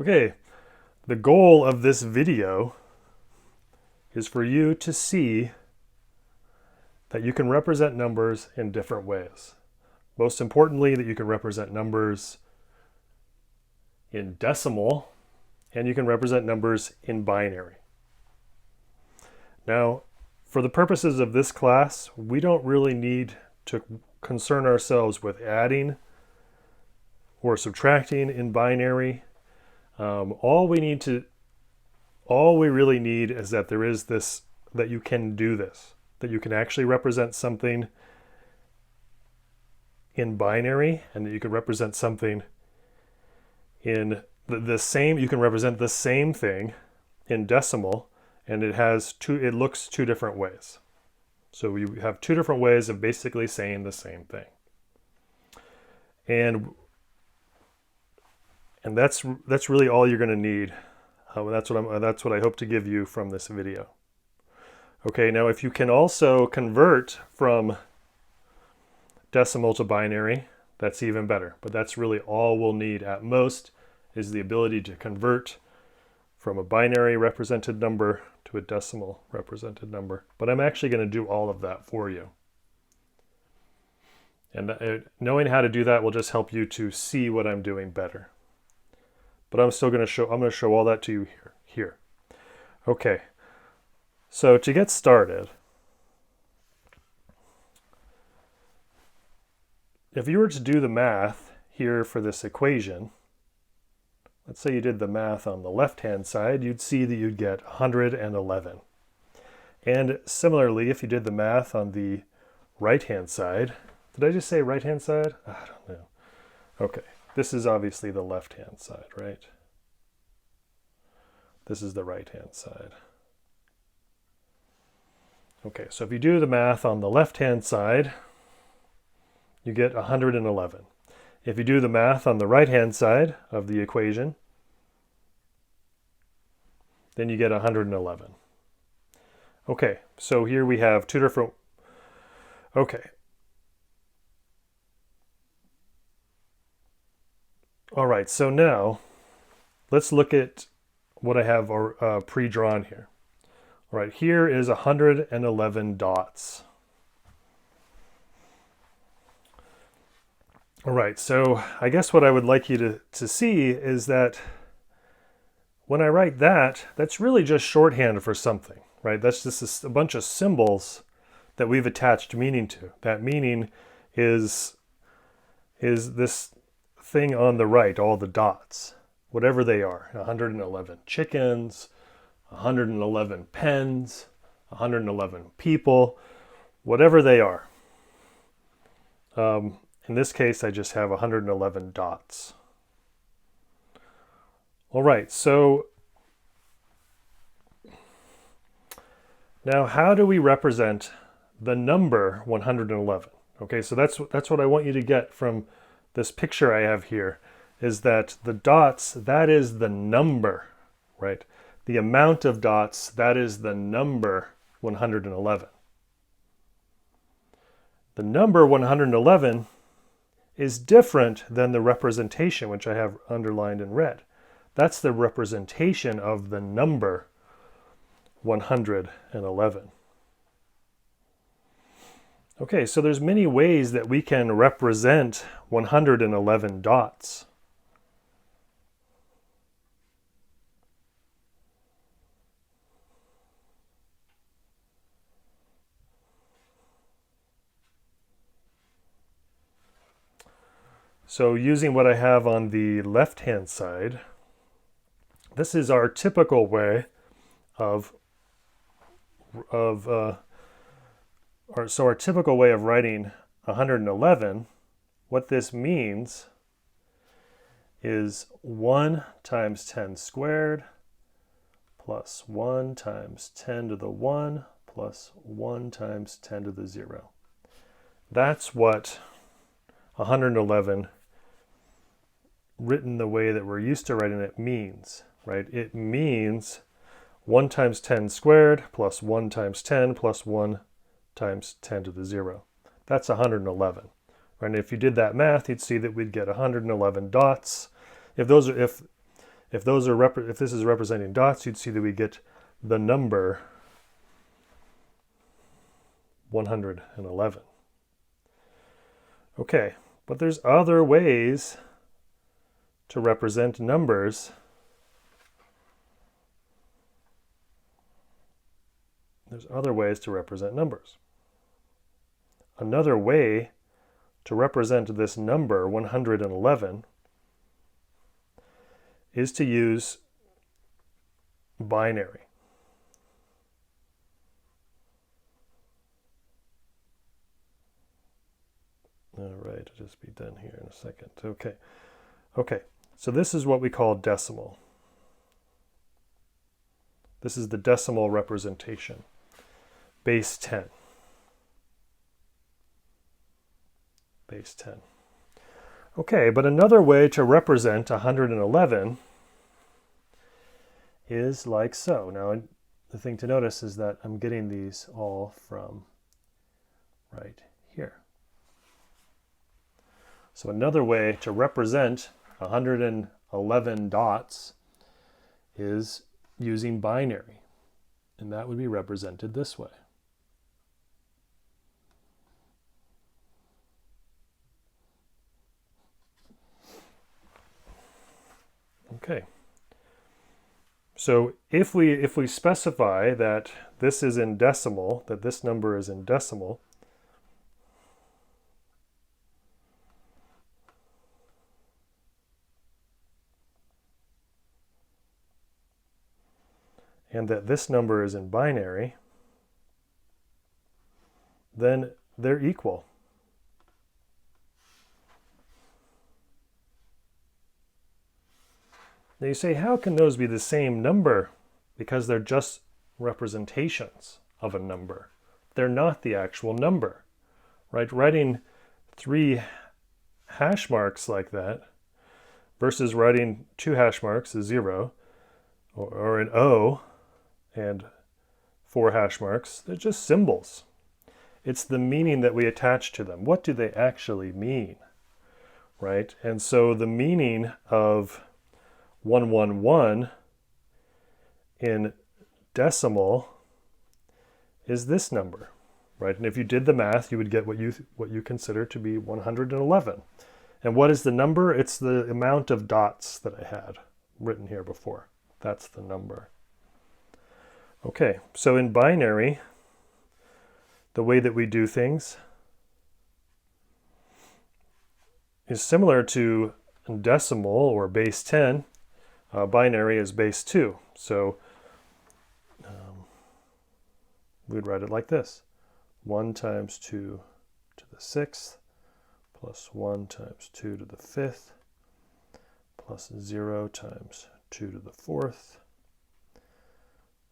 Okay, the goal of this video is for you to see that you can represent numbers in different ways. Most importantly, that you can represent numbers in decimal and you can represent numbers in binary. Now, for the purposes of this class, we don't really need to concern ourselves with adding or subtracting in binary. All we really need is that there is this, that you can do this, that you can actually represent something in binary and that you can represent something in the same, you can represent the same thing in decimal, and it looks two different ways. So we have two different ways of basically saying the same thing. And that's really all you're going to need. That's what I hope to give you from this video. Okay, now if you can also convert from decimal to binary, that's even better. But that's really all we'll need at most, is the ability to convert from a binary represented number to a decimal represented number. But I'm actually going to do all of that for you. And knowing how to do that will just help you to see what I'm doing better. But I'm going to show all that to you here. Okay. So to get started, if you were to do the math here for this equation, let's say you did the math on the left-hand side, you'd see that you'd get 111. And similarly, if you did the math on the right-hand side, did I just say right-hand side? I don't know. Okay, this is obviously the left-hand side, right? This is the right-hand side. Okay, so if you do the math on the left-hand side, you get 111. If you do the math on the right-hand side of the equation, then you get 111. Okay, so here we have two different... Okay. All right, so now let's look at what I have pre-drawn here. All right, here is 111 dots. All right, so I guess what I would like you to see is that when I write that, that's really just shorthand for something, right? That's just a bunch of symbols that we've attached meaning to. That meaning is this thing on the right, all the dots, whatever they are, 111 chickens, 111 pens, 111 people, whatever they are. In this case, I just have 111 dots. All right, so now how do we represent the number 111? Okay, so that's what I want you to get from this picture I have here, is that the dots, that is the number, right? The amount of dots, that is the number 111. The number 111 is different than the representation, which I have underlined in red. That's the representation of the number 111. Okay, so there's many ways that we can represent 111 dots. So using what I have on the left-hand side, this is our typical way our typical way of writing 111, what this means is 1 times 10 squared plus 1 times 10 to the 1 plus 1 times 10 to the 0. That's what 111 written the way that we're used to writing it means, right? It means 1 times 10 squared plus 1 times 10 plus 1 times 10 to the 0. That's 111. Right? And if you did that math, you'd see that we'd get 111 dots. If if this is representing dots, you'd see that we get the number 111. Okay, but there's other ways to represent numbers. There's other ways to represent numbers. Another way to represent this number 111 is to use binary. All right, it'll just be done here in a second. Okay, so this is what we call decimal. This is the decimal representation, base 10. Base 10. Okay, but another way to represent 111 is like so. Now, the thing to notice is that I'm getting these all from right here. So another way to represent 111 dots is using binary, and that would be represented this way. Okay. So if we specify that this is in decimal, that this number is in decimal, and that this number is in binary, then they're equal. Now you say, how can those be the same number? Because they're just representations of a number. They're not the actual number, right? Writing 3 hash marks like that versus writing 2 hash marks is 0, or an O and 4 hash marks, they're just symbols. It's the meaning that we attach to them. What do they actually mean, right? And so the meaning of 111 in decimal is this number, right? And if you did the math, you would get what you consider to be 111. And what is the number? It's the amount of dots that I had written here before. That's the number. Okay, so in binary, the way that we do things is similar to decimal or base 10. Binary is base 2. So we would write it like this. 1 times 2 to the 6th plus 1 times 2 to the 5th plus 0 times 2 to the 4th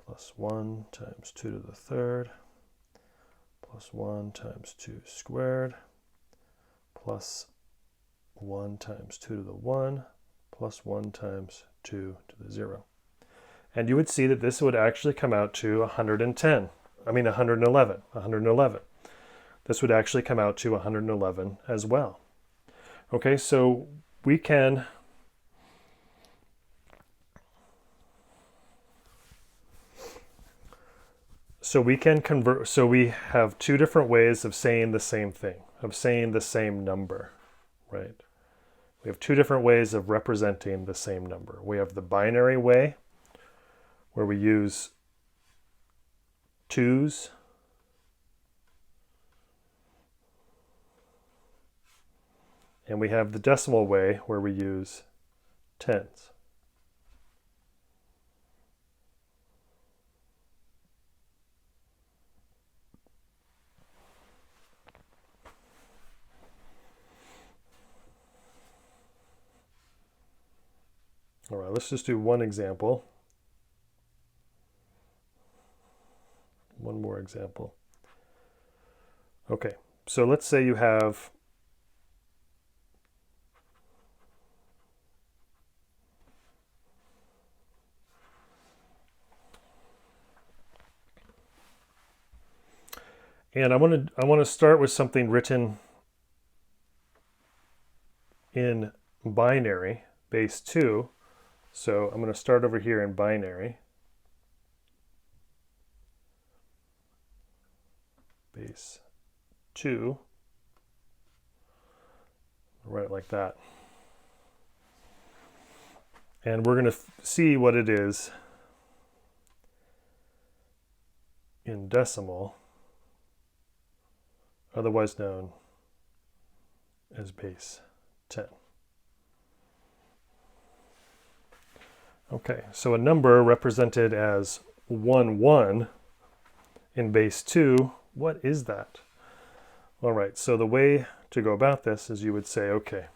plus 1 times 2 to the 3rd plus 1 times 2 squared plus 1 times 2 to the 1 plus 1 times 2 to the 0. And you would see that this would actually come out to 111. This would actually come out to 111 as well. Okay, so we can convert, so we have 2 different ways of saying the same thing, of saying the same number, right? We have 2 different ways of representing the same number. We have the binary way, where we use 2's, and we have the decimal way, where we use 10's. All right, let's just do one example. One more example. Okay, so let's say you have and I want to start with something written in binary, base 2. So I'm going to start over here in binary. Base 2. Write it like that. And we're going to see what it is in decimal, otherwise known as base 10. Okay, so a number represented as 1, 1 in base 2, what is that? All right, so the way to go about this is you would say, okay,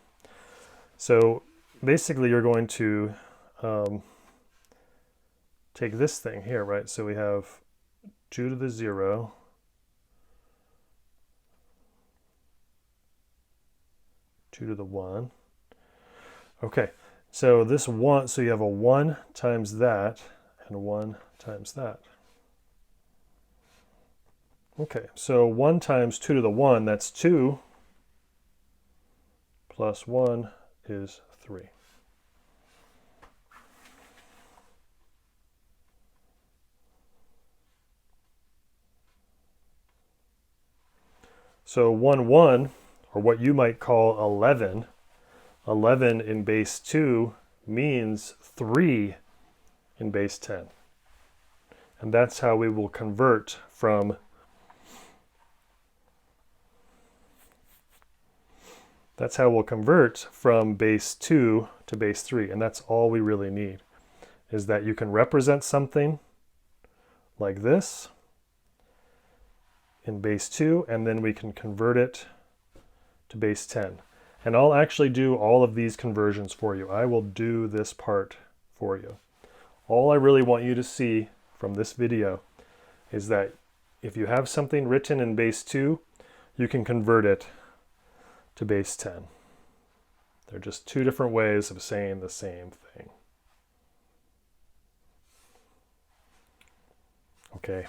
so basically you're going to take this thing here, right? So we have 2 to the 0, 2 to the 1. Okay, so this 1, so you have a 1 times that and 1 times that. Okay, so 1 times 2 to the 1, that's 2, plus 1 is 3. So 1, 1, or what you might call 11, 11 in base 2 means 3 in base 10. And that's how we will convert from base 2 to base 3. And that's all we really need, is that you can represent something like this in base 2, and then we can convert it to base 10. And I'll actually do all of these conversions for you. I will do this part for you. All I really want you to see from this video is that if you have something written in base 2, you can convert it to base 10. They're just two different ways of saying the same thing. Okay.